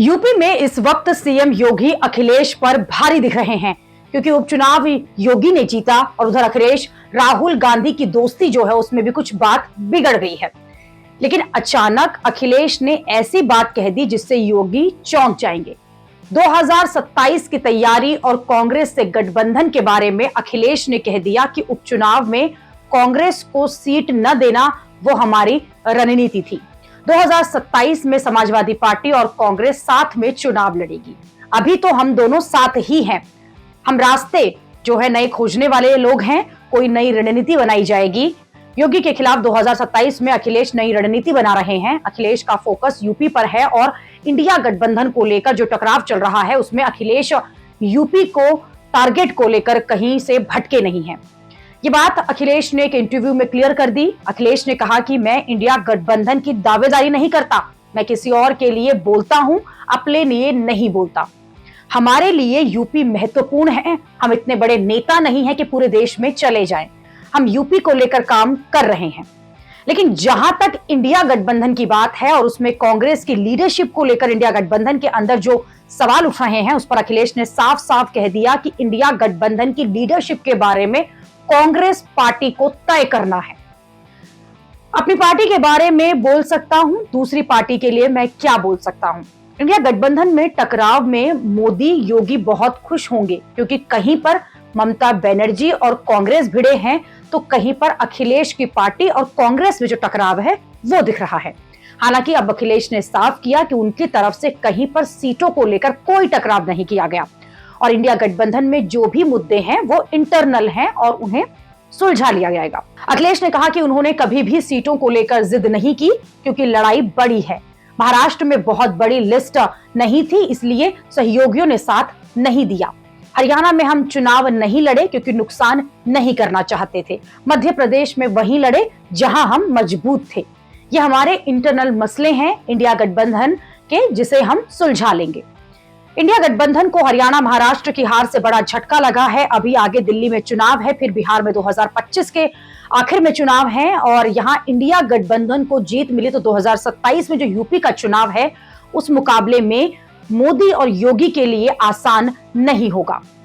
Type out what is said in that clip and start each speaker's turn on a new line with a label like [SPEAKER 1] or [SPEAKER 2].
[SPEAKER 1] UP में इस वक्त सीएम योगी अखिलेश पर भारी दिख रहे हैं क्योंकि उपचुनाव योगी ने जीता और उधर अखिलेश राहुल गांधी की दोस्ती जो है उसमें भी कुछ बात बिगड़ गई है। लेकिन अचानक अखिलेश ने ऐसी बात कह दी जिससे योगी चौंक जाएंगे। 2027 की तैयारी और कांग्रेस से गठबंधन के बारे में अखिलेश ने कह दिया कि उपचुनाव में कांग्रेस को सीट न देना वो हमारी रणनीति थी। 2027 में समाजवादी पार्टी और कांग्रेस साथ में चुनाव लड़ेगी। अभी तो हम दोनों साथ ही हैं। हम रास्ते जो है नए खोजने वाले लोग हैं, कोई नई रणनीति बनाई जाएगी। योगी के खिलाफ 2027 में अखिलेश नई रणनीति बना रहे हैं। अखिलेश का फोकस यूपी पर है और इंडिया गठबंधन को लेकर जो टकराव चल रहा है उसमें अखिलेश यूपी को टारगेट को लेकर कहीं से भटके नहीं है। ये बात अखिलेश ने एक इंटरव्यू में क्लियर कर दी। अखिलेश ने कहा कि मैं इंडिया गठबंधन की दावेदारी नहीं करता, मैं किसी और के लिए बोलता हूं, अपने लिए नहीं बोलता। हमारे लिए यूपी महत्वपूर्ण है। हम इतने बड़े नेता नहीं हैं कि पूरे देश में चले जाएं। हम यूपी को लेकर काम कर रहे हैं। लेकिन जहां तक इंडिया गठबंधन की बात है और उसमें कांग्रेस की लीडरशिप को लेकर इंडिया गठबंधन के अंदर जो सवाल उठ रहे हैं उस पर अखिलेश ने साफ साफ कह दिया कि इंडिया गठबंधन की लीडरशिप के बारे में कांग्रेस पार्टी को तय करना है। अपनी पार्टी के बारे में बोल सकता हूं, दूसरी पार्टी के लिए मैं क्या बोल सकता हूं। इंडिया गठबंधन में टकराव में मोदी योगी बहुत खुश होंगे क्योंकि कहीं पर ममता बनर्जी और कांग्रेस भिड़े हैं तो कहीं पर अखिलेश की पार्टी और कांग्रेस में जो टकराव है वो दिख रहा है। हालांकि अब अखिलेश ने साफ किया कि उनकी तरफ से कहीं पर सीटों को लेकर कोई टकराव नहीं किया गया और इंडिया गठबंधन में जो भी मुद्दे हैं वो इंटरनल हैं और उन्हें सुलझा लिया जाएगा। अखिलेश ने कहा कि उन्होंने कभी भी सीटों को लेकर जिद नहीं की क्योंकि लड़ाई बड़ी है। महाराष्ट्र में बहुत बड़ी लिस्ट नहीं थी इसलिए सहयोगियों ने साथ नहीं दिया। हरियाणा में हम चुनाव नहीं लड़े क्योंकि नुकसान नहीं करना चाहते थे। मध्य प्रदेश में वहीं लड़े जहां हम मजबूत थे। ये हमारे इंटरनल मसले हैं इंडिया गठबंधन के, जिसे हम सुलझा लेंगे। इंडिया गठबंधन को हरियाणा महाराष्ट्र की हार से बड़ा झटका लगा है। अभी आगे दिल्ली में चुनाव है, फिर बिहार में 2025 के आखिर में चुनाव है और यहां इंडिया गठबंधन को जीत मिली तो 2027 में जो यूपी का चुनाव है उस मुकाबले में मोदी और योगी के लिए आसान नहीं होगा।